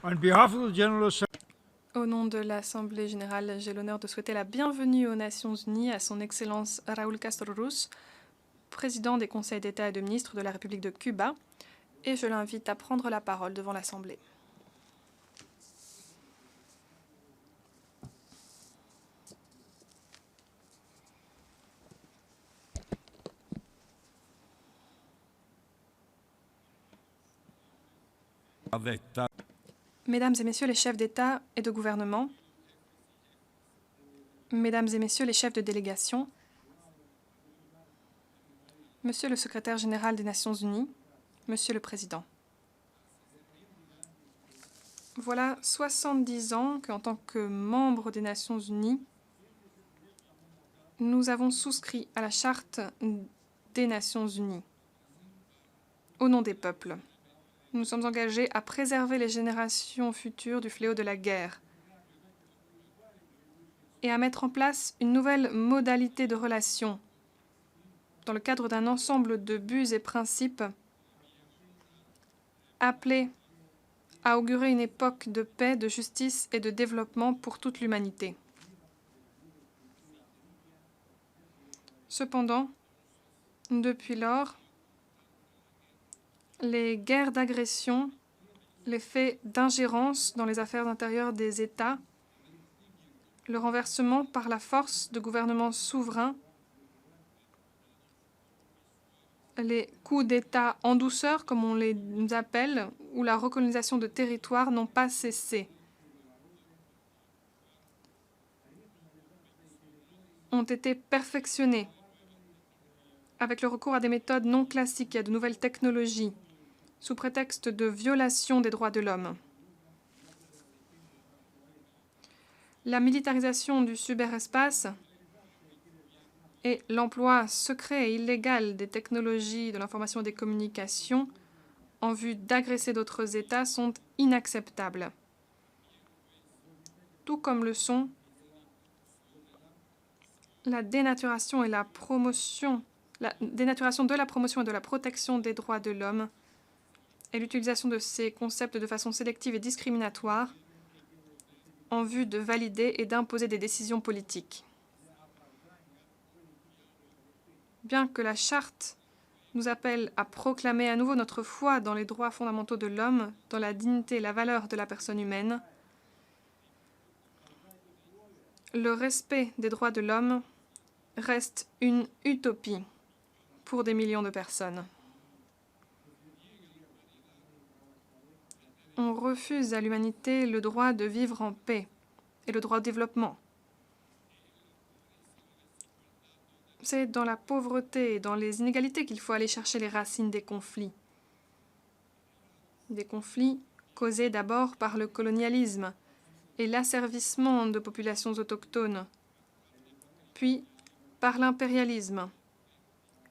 On behalf of the General Assembly, Au nom de l'Assemblée générale, j'ai l'honneur de souhaiter la bienvenue aux Nations Unies à son Excellence Raúl Castro Ruz, président des conseils d'État et de ministres de la République de Cuba, et je l'invite à prendre la parole devant l'Assemblée. Mesdames et messieurs les chefs d'État et de gouvernement, mesdames et messieurs les chefs de délégation, monsieur le secrétaire général des Nations Unies, monsieur le Président. Voilà 70 ans qu'en tant que membre des Nations Unies, nous avons souscrit à la Charte des Nations Unies, au nom des peuples. Nous sommes engagés à préserver les générations futures du fléau de la guerre et à mettre en place une nouvelle modalité de relation dans le cadre d'un ensemble de buts et principes appelés à augurer une époque de paix, de justice et de développement pour toute l'humanité. Cependant, depuis lors, les guerres d'agression, les faits d'ingérence dans les affaires intérieures des États, le renversement par la force de gouvernements souverains, les coups d'État en douceur, comme on les appelle, ou la recolonisation de territoires n'ont pas cessé. Ont été perfectionnés avec le recours à des méthodes non classiques et à de nouvelles technologies, sous prétexte de violation des droits de l'homme. La militarisation du cyberespace et l'emploi secret et illégal des technologies de l'information et des communications en vue d'agresser d'autres États sont inacceptables. Tout comme le sont la dénaturation et la promotion, la dénaturation de la promotion et de la protection des droits de l'homme et l'utilisation de ces concepts de façon sélective et discriminatoire en vue de valider et d'imposer des décisions politiques. Bien que la Charte nous appelle à proclamer à nouveau notre foi dans les droits fondamentaux de l'homme, dans la dignité et la valeur de la personne humaine, le respect des droits de l'homme reste une utopie pour des millions de personnes. On refuse à l'humanité le droit de vivre en paix et le droit au développement. C'est dans la pauvreté et dans les inégalités qu'il faut aller chercher les racines des conflits. Des conflits causés d'abord par le colonialisme et l'asservissement de populations autochtones, puis par l'impérialisme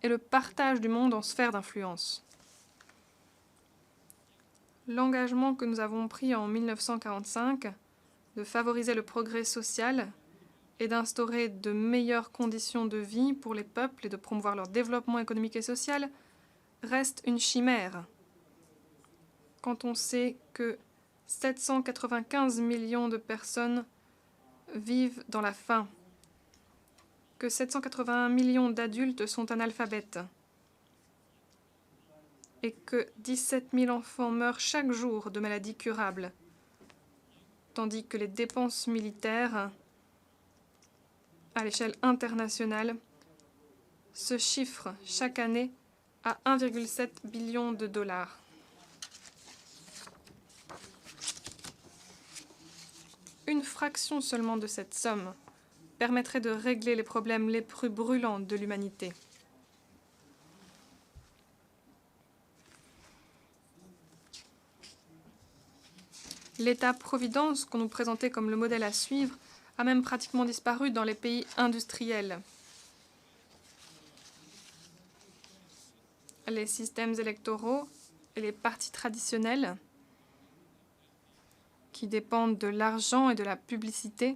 et le partage du monde en sphères d'influence. L'engagement que nous avons pris en 1945 de favoriser le progrès social et d'instaurer de meilleures conditions de vie pour les peuples et de promouvoir leur développement économique et social reste une chimère. Quand on sait que 795 millions de personnes vivent dans la faim, que 781 millions d'adultes sont analphabètes et que 17 000 enfants meurent chaque jour de maladies curables, tandis que les dépenses militaires à l'échelle internationale se chiffrent chaque année à 1,7 billion de dollars. Une fraction seulement de cette somme permettrait de régler les problèmes les plus brûlants de l'humanité. L'État-providence qu'on nous présentait comme le modèle à suivre a même pratiquement disparu dans les pays industriels. Les systèmes électoraux et les partis traditionnels qui dépendent de l'argent et de la publicité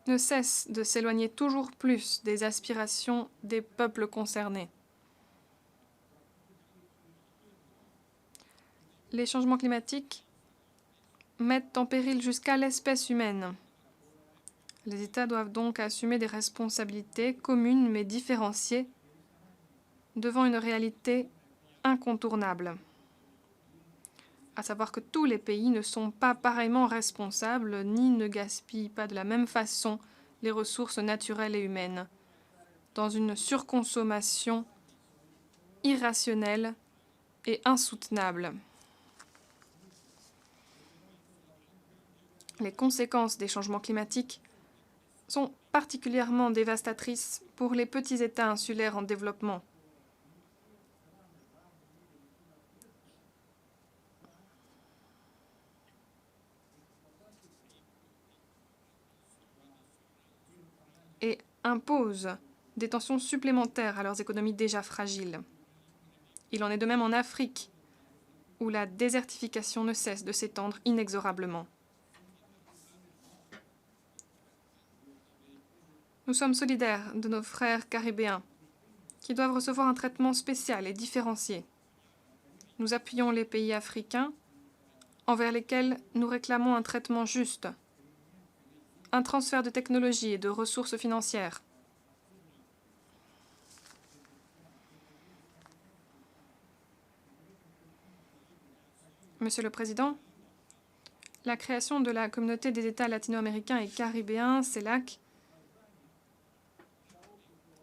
ne cessent de s'éloigner toujours plus des aspirations des peuples concernés. Les changements climatiques mettent en péril jusqu'à l'espèce humaine. Les États doivent donc assumer des responsabilités communes mais différenciées devant une réalité incontournable. À savoir que tous les pays ne sont pas pareillement responsables ni ne gaspillent pas de la même façon les ressources naturelles et humaines, dans une surconsommation irrationnelle et insoutenable. Les conséquences des changements climatiques sont particulièrement dévastatrices pour les petits États insulaires en développement. Et imposent des tensions supplémentaires à leurs économies déjà fragiles. Il en est de même en Afrique, où la désertification ne cesse de s'étendre inexorablement. Nous sommes solidaires de nos frères caribéens, qui doivent recevoir un traitement spécial et différencié. Nous appuyons les pays africains, envers lesquels nous réclamons un traitement juste, un transfert de technologies et de ressources financières. Monsieur le Président, la création de la communauté des États latino-américains et caribéens, CELAC,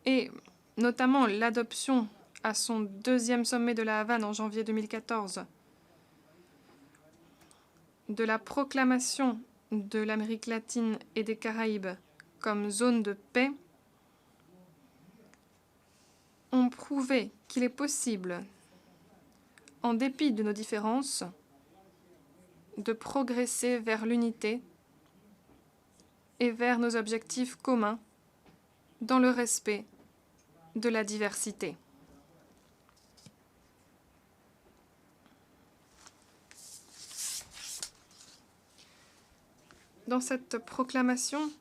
et notamment l'adoption à son deuxième sommet de la Havane en janvier 2014 de la proclamation de l'Amérique latine et des Caraïbes comme zone de paix, ont prouvé qu'il est possible, en dépit de nos différences, de progresser vers l'unité et vers nos objectifs communs dans le respect de la diversité. Dans cette proclamation,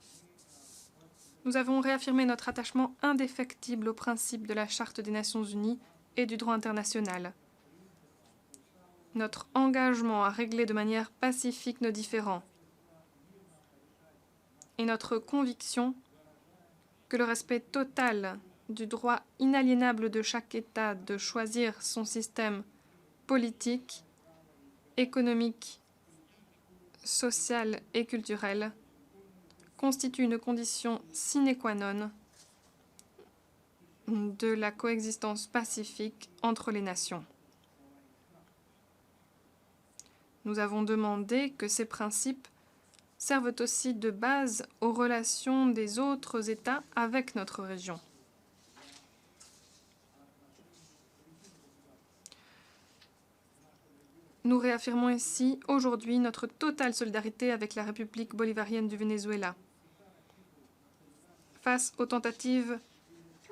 nous avons réaffirmé notre attachement indéfectible aux principes de la Charte des Nations Unies et du droit international, notre engagement à régler de manière pacifique nos différends et notre conviction que le respect total du droit inaliénable de chaque État de choisir son système politique, économique, social et culturel constitue une condition sine qua non de la coexistence pacifique entre les nations. Nous avons demandé que ces principes servent aussi de base aux relations des autres États avec notre région. Nous réaffirmons ici aujourd'hui notre totale solidarité avec la République bolivarienne du Venezuela face aux tentatives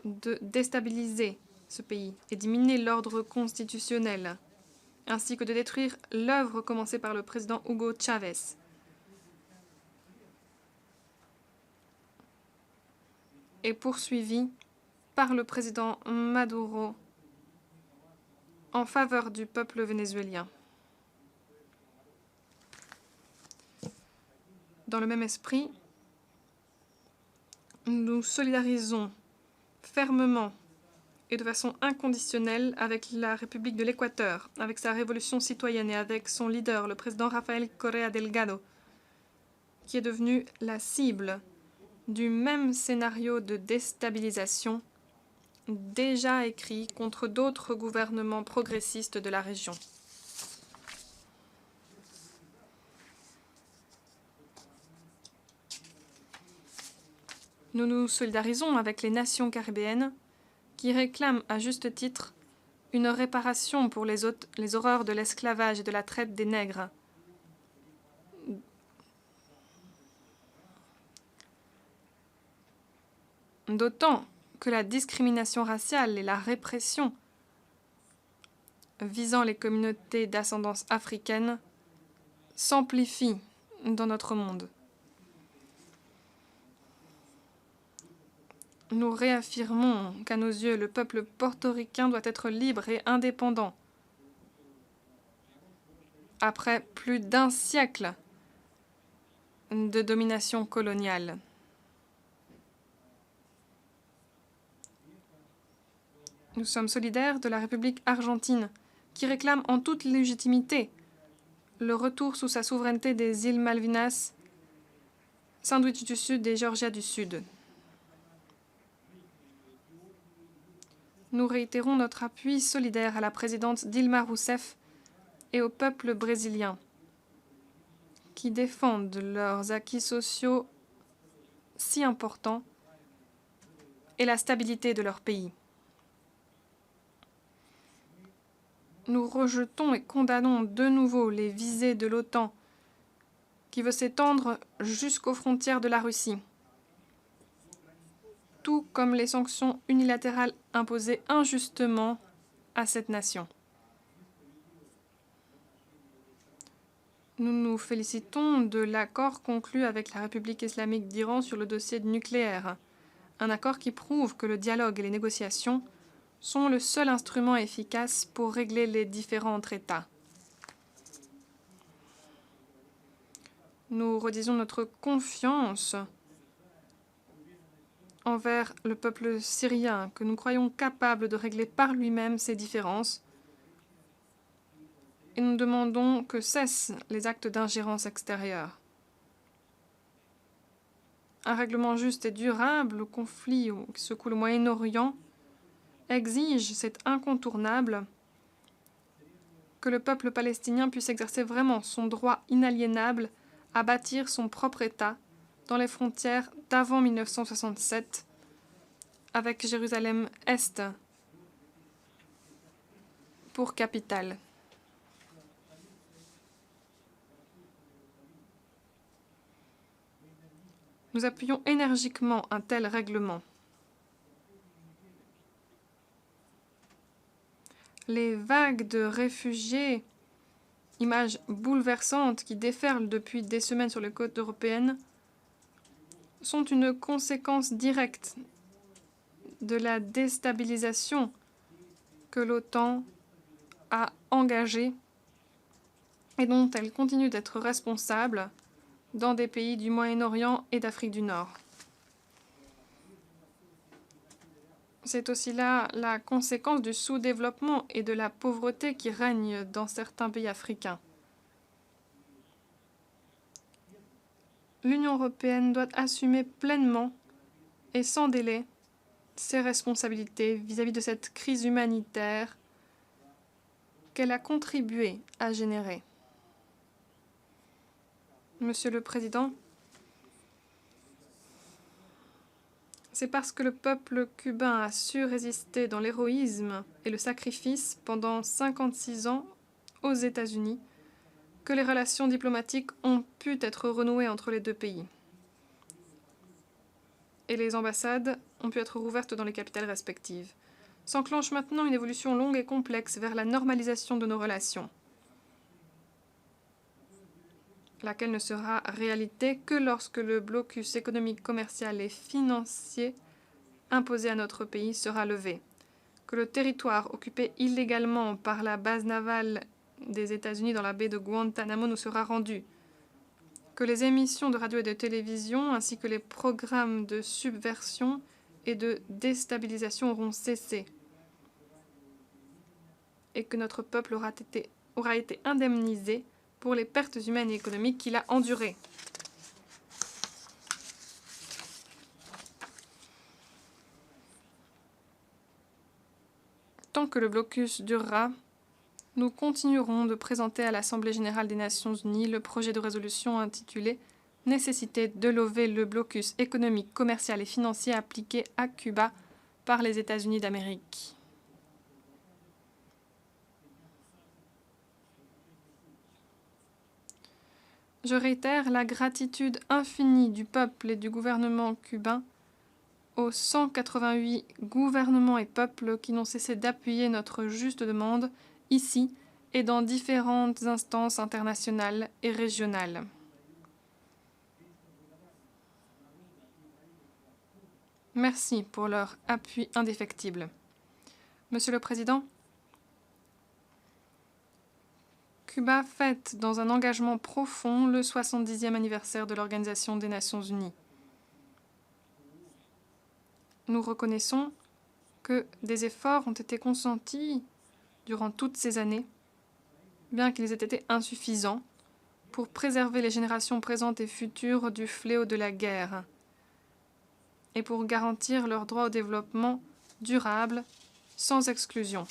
de déstabiliser ce pays et diminuer l'ordre constitutionnel, ainsi que de détruire l'œuvre commencée par le président Hugo Chávez. Et poursuivie par le président Maduro en faveur du peuple vénézuélien. Dans le même esprit, nous solidarisons fermement et de façon inconditionnelle avec la République de l'Équateur, avec sa révolution citoyenne et avec son leader, le président Rafael Correa Delgado, qui est devenu la cible du même scénario de déstabilisation déjà écrit contre d'autres gouvernements progressistes de la région. Nous nous solidarisons avec les nations caribéennes qui réclament à juste titre une réparation pour les horreurs de l'esclavage et de la traite des nègres. D'autant que la discrimination raciale et la répression visant les communautés d'ascendance africaine s'amplifient dans notre monde. Nous réaffirmons qu'à nos yeux, le peuple portoricain doit être libre et indépendant. Après plus d'un siècle de domination coloniale. Nous sommes solidaires de la République argentine, qui réclame en toute légitimité le retour sous sa souveraineté des îles Malvinas, Sandwich du Sud et Georgia du Sud. Nous réitérons notre appui solidaire à la présidente Dilma Rousseff et au peuple brésilien, qui défendent leurs acquis sociaux si importants et la stabilité de leur pays. Nous rejetons et condamnons de nouveau les visées de l'OTAN qui veut s'étendre jusqu'aux frontières de la Russie, tout comme les sanctions unilatérales imposées injustement à cette nation. Nous nous félicitons de l'accord conclu avec la République islamique d'Iran sur le dossier nucléaire, un accord qui prouve que le dialogue et les négociations sont le seul instrument efficace pour régler les différends entre États. Nous redisons notre confiance envers le peuple syrien, que nous croyons capable de régler par lui-même ses différences, et nous demandons que cessent les actes d'ingérence extérieure. Un règlement juste et durable au conflit qui secoue le Moyen-Orient exige, c'est incontournable, que le peuple palestinien puisse exercer vraiment son droit inaliénable à bâtir son propre État dans les frontières d'avant 1967, avec Jérusalem-Est pour capitale. Nous appuyons énergiquement un tel règlement. Les vagues de réfugiés, images bouleversantes qui déferlent depuis des semaines sur les côtes européennes, sont une conséquence directe de la déstabilisation que l'OTAN a engagée et dont elle continue d'être responsable dans des pays du Moyen-Orient et d'Afrique du Nord. C'est aussi là la conséquence du sous-développement et de la pauvreté qui règne dans certains pays africains. L'Union européenne doit assumer pleinement et sans délai ses responsabilités vis-à-vis de cette crise humanitaire qu'elle a contribué à générer. Monsieur le Président, c'est parce que le peuple cubain a su résister dans l'héroïsme et le sacrifice pendant 56 ans aux États-Unis que les relations diplomatiques ont pu être renouées entre les deux pays. Et les ambassades ont pu être rouvertes dans les capitales respectives. S'enclenche maintenant une évolution longue et complexe vers la normalisation de nos relations, laquelle ne sera réalité que lorsque le blocus économique, commercial et financier imposé à notre pays sera levé, que le territoire occupé illégalement par la base navale des États-Unis dans la baie de Guantanamo nous sera rendu, que les émissions de radio et de télévision ainsi que les programmes de subversion et de déstabilisation auront cessé, et que notre peuple aura été indemnisé pour les pertes humaines et économiques qu'il a endurées. Tant que le blocus durera, nous continuerons de présenter à l'Assemblée générale des Nations unies le projet de résolution intitulé « Nécessité de lever le blocus économique, commercial et financier appliqué à Cuba par les États-Unis d'Amérique ». Je réitère la gratitude infinie du peuple et du gouvernement cubain aux 188 gouvernements et peuples qui n'ont cessé d'appuyer notre juste demande ici et dans différentes instances internationales et régionales. Merci pour leur appui indéfectible. Monsieur le Président, Cuba fête dans un engagement profond le 70e anniversaire de l'Organisation des Nations Unies. Nous reconnaissons que des efforts ont été consentis durant toutes ces années, bien qu'ils aient été insuffisants, pour préserver les générations présentes et futures du fléau de la guerre et pour garantir leur droit au développement durable sans exclusion.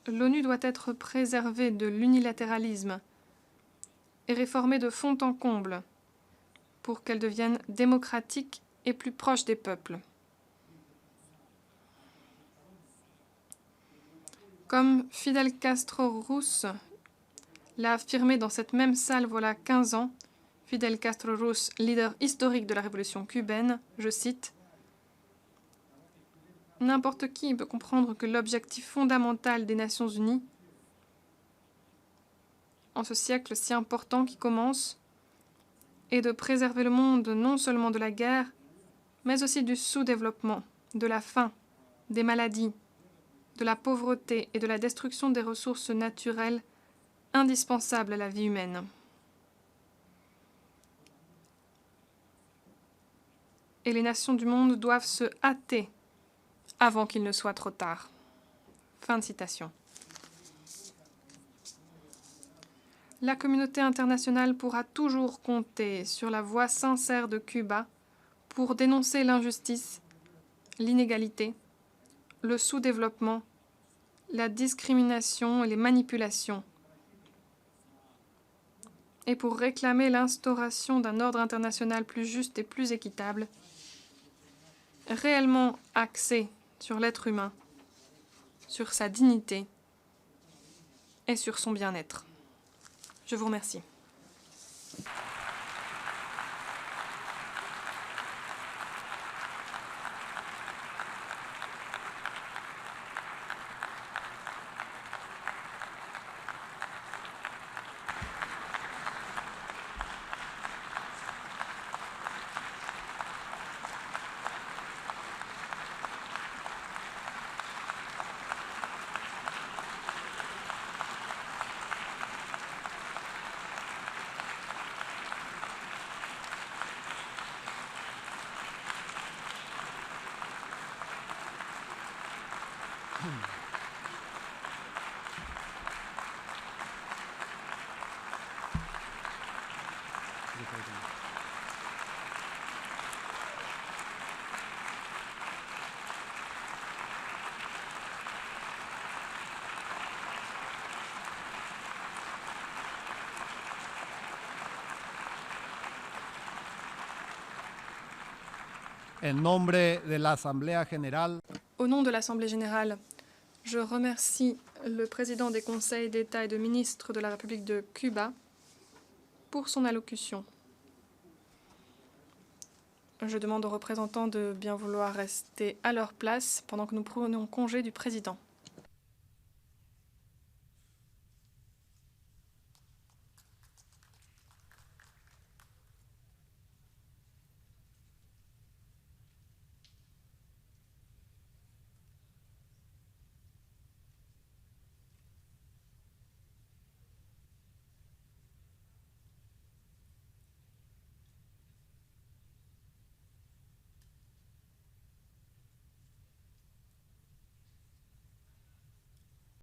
L'ONU doit être préservée de l'unilatéralisme et réformée de fond en comble pour qu'elle devienne démocratique et plus proche des peuples. Comme Fidel Castro Ruz l'a affirmé dans cette même salle voilà 15 ans, Fidel Castro Ruz, leader historique de la révolution cubaine, je cite, « N'importe qui peut comprendre que l'objectif fondamental des Nations Unies, en ce siècle si important qui commence, est de préserver le monde non seulement de la guerre, mais aussi du sous-développement, de la faim, des maladies, de la pauvreté et de la destruction des ressources naturelles indispensables à la vie humaine. Et les nations du monde doivent se hâter avant qu'il ne soit trop tard. » Fin de citation. La communauté internationale pourra toujours compter sur la voix sincère de Cuba pour dénoncer l'injustice, l'inégalité, le sous-développement, la discrimination et les manipulations, et pour réclamer l'instauration d'un ordre international plus juste et plus équitable, réellement axé sur l'être humain, sur sa dignité et sur son bien-être. Je vous remercie. En nombre de la Asamblea General, Au nom de l'Assemblée générale, je remercie le président des conseils d'État et de ministres de la République de Cuba pour son allocution. Je demande aux représentants de bien vouloir rester à leur place pendant que nous prenons congé du président.